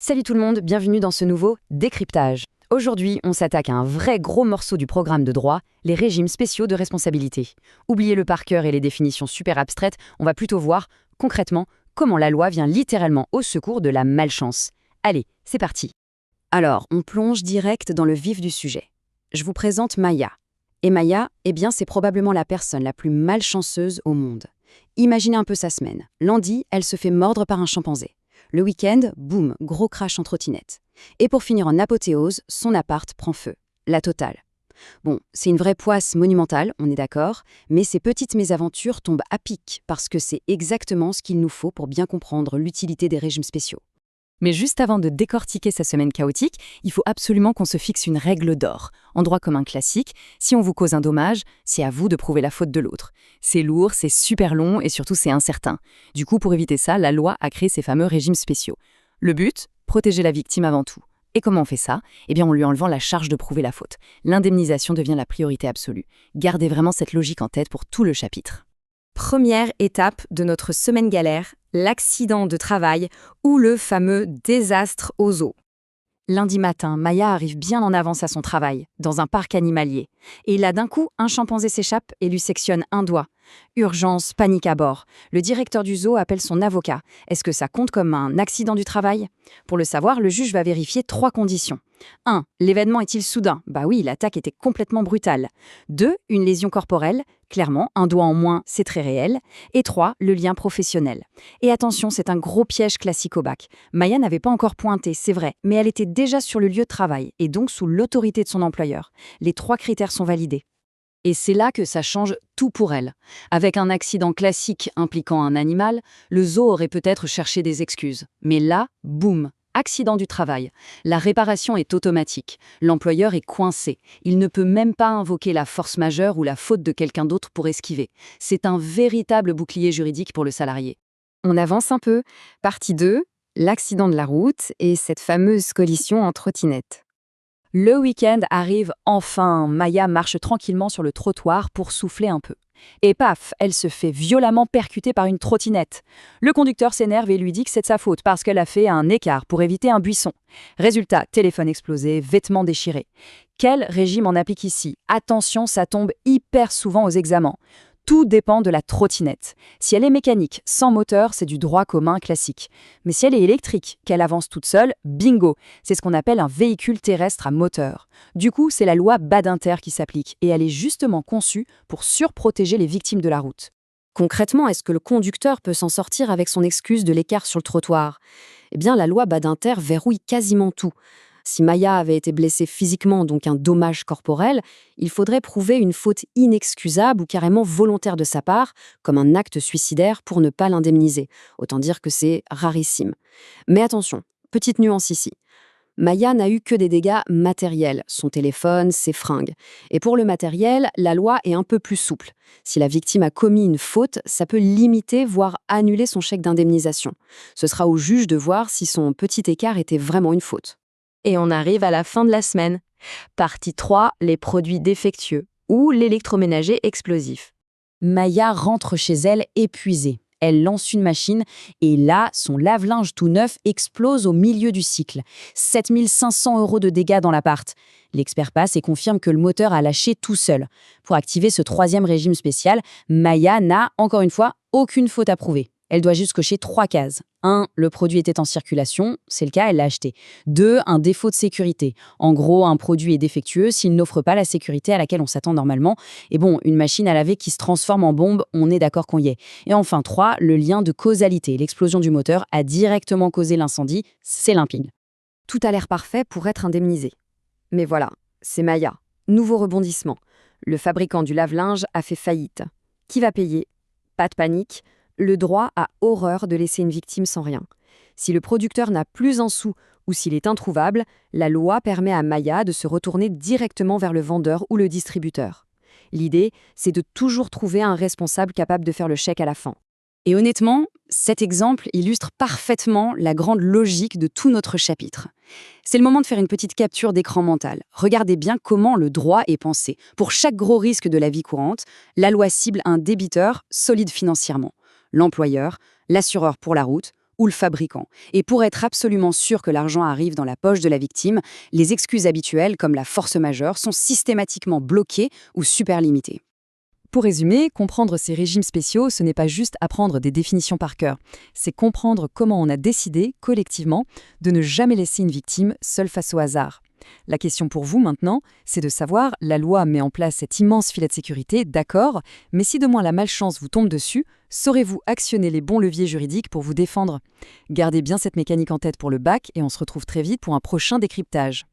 Salut tout le monde, bienvenue dans ce nouveau décryptage. Aujourd'hui, on s'attaque à un vrai gros morceau du programme de droit, les régimes spéciaux de responsabilité. Oubliez le par cœur et les définitions super abstraites, on va plutôt voir, concrètement, comment la loi vient littéralement au secours de la malchance. Allez, c'est parti. Alors, on plonge direct dans le vif du sujet. Je vous présente Maya. Et Maya, c'est probablement la personne la plus malchanceuse au monde. Imaginez un peu sa semaine. Lundi, elle se fait mordre par un chimpanzé. Le week-end, boum, gros crash en trottinette. Et pour finir en apothéose, son appart prend feu. La totale. Bon, c'est une vraie poisse monumentale, on est d'accord, mais ces petites mésaventures tombent à pic parce que c'est exactement ce qu'il nous faut pour bien comprendre l'utilité des régimes spéciaux. Mais juste avant de décortiquer sa semaine chaotique, il faut absolument qu'on se fixe une règle d'or. En droit commun classique, si on vous cause un dommage, c'est à vous de prouver la faute de l'autre. C'est lourd, c'est super long et surtout c'est incertain. Du coup, pour éviter ça, la loi a créé ces fameux régimes spéciaux. Le but, protéger la victime avant tout. Et comment on fait ça ? En lui enlevant la charge de prouver la faute. L'indemnisation devient la priorité absolue. Gardez vraiment cette logique en tête pour tout le chapitre. Première étape de notre semaine galère, l'accident de travail ou le fameux désastre aux zoos. Lundi matin, Maya arrive bien en avance à son travail, dans un parc animalier. Et là, d'un coup, un chimpanzé s'échappe et lui sectionne un doigt. Urgence, panique à bord. Le directeur du zoo appelle son avocat. Est-ce que ça compte comme un accident du travail ? Pour le savoir, le juge va vérifier 3 conditions. 1. L'événement est-il soudain ? Bah oui, l'attaque était complètement brutale. 2. Une lésion corporelle ? Clairement, un doigt en moins, c'est très réel. Et 3. Le lien professionnel. Et attention, c'est un gros piège classique au bac. Maya n'avait pas encore pointé, c'est vrai, mais elle était déjà sur le lieu de travail et donc sous l'autorité de son employeur. Les 3 critères sont validés. Et c'est là que ça change tout pour elle. Avec un accident classique impliquant un animal, le zoo aurait peut-être cherché des excuses. Mais là, boum, accident du travail. La réparation est automatique. L'employeur est coincé. Il ne peut même pas invoquer la force majeure ou la faute de quelqu'un d'autre pour esquiver. C'est un véritable bouclier juridique pour le salarié. On avance un peu. Partie 2, l'accident de la route et cette fameuse collision en trottinette. Le week-end arrive enfin. Maya marche tranquillement sur le trottoir pour souffler un peu. Et paf, elle se fait violemment percuter par une trottinette. Le conducteur s'énerve et lui dit que c'est de sa faute parce qu'elle a fait un écart pour éviter un buisson. Résultat, téléphone explosé, vêtements déchirés. Quel régime en applique ici ? Attention, ça tombe hyper souvent aux examens. Tout dépend de la trottinette. Si elle est mécanique, sans moteur, c'est du droit commun classique. Mais si elle est électrique, qu'elle avance toute seule, bingo, c'est ce qu'on appelle un véhicule terrestre à moteur. Du coup, c'est la loi Badinter qui s'applique et elle est justement conçue pour surprotéger les victimes de la route. Concrètement, est-ce que le conducteur peut s'en sortir avec son excuse de l'écart sur le trottoir ? La loi Badinter verrouille quasiment tout. Si Maya avait été blessée physiquement, donc un dommage corporel, il faudrait prouver une faute inexcusable ou carrément volontaire de sa part, comme un acte suicidaire pour ne pas l'indemniser. Autant dire que c'est rarissime. Mais attention, petite nuance ici. Maya n'a eu que des dégâts matériels, son téléphone, ses fringues. Et pour le matériel, la loi est un peu plus souple. Si la victime a commis une faute, ça peut limiter, voire annuler son chèque d'indemnisation. Ce sera au juge de voir si son petit écart était vraiment une faute. Et on arrive à la fin de la semaine. Partie 3, les produits défectueux ou l'électroménager explosif. Maya rentre chez elle épuisée. Elle lance une machine et là, son lave-linge tout neuf explose au milieu du cycle. 7 500 € de dégâts dans l'appart. L'expert passe et confirme que le moteur a lâché tout seul. Pour activer ce 3e régime spécial, Maya n'a, encore une fois, aucune faute à prouver. Elle doit juste cocher 3 cases. 1. Le produit était en circulation, c'est le cas, elle l'a acheté. 2. Un défaut de sécurité. En gros, un produit est défectueux s'il n'offre pas la sécurité à laquelle on s'attend normalement. Et bon, une machine à laver qui se transforme en bombe, on est d'accord qu'on y est. Et enfin 3. Le lien de causalité. L'explosion du moteur a directement causé l'incendie, c'est limpide. Tout a l'air parfait pour être indemnisé. Mais voilà, c'est Maya. Nouveau rebondissement. Le fabricant du lave-linge a fait faillite. Qui va payer ? Pas de panique. Le droit a horreur de laisser une victime sans rien. Si le producteur n'a plus un sou ou s'il est introuvable, la loi permet à Maya de se retourner directement vers le vendeur ou le distributeur. L'idée, c'est de toujours trouver un responsable capable de faire le chèque à la fin. Et honnêtement, cet exemple illustre parfaitement la grande logique de tout notre chapitre. C'est le moment de faire une petite capture d'écran mental. Regardez bien comment le droit est pensé. Pour chaque gros risque de la vie courante, la loi cible un débiteur solide financièrement. L'employeur, l'assureur pour la route ou le fabricant. Et pour être absolument sûr que l'argent arrive dans la poche de la victime, les excuses habituelles comme la force majeure sont systématiquement bloquées ou super limitées. Pour résumer, comprendre ces régimes spéciaux, ce n'est pas juste apprendre des définitions par cœur, c'est comprendre comment on a décidé, collectivement, de ne jamais laisser une victime seule face au hasard. La question pour vous maintenant, c'est de savoir, la loi met en place cet immense filet de sécurité, d'accord, mais si demain la malchance vous tombe dessus, saurez-vous actionner les bons leviers juridiques pour vous défendre? Gardez bien cette mécanique en tête pour le bac et on se retrouve très vite pour un prochain décryptage.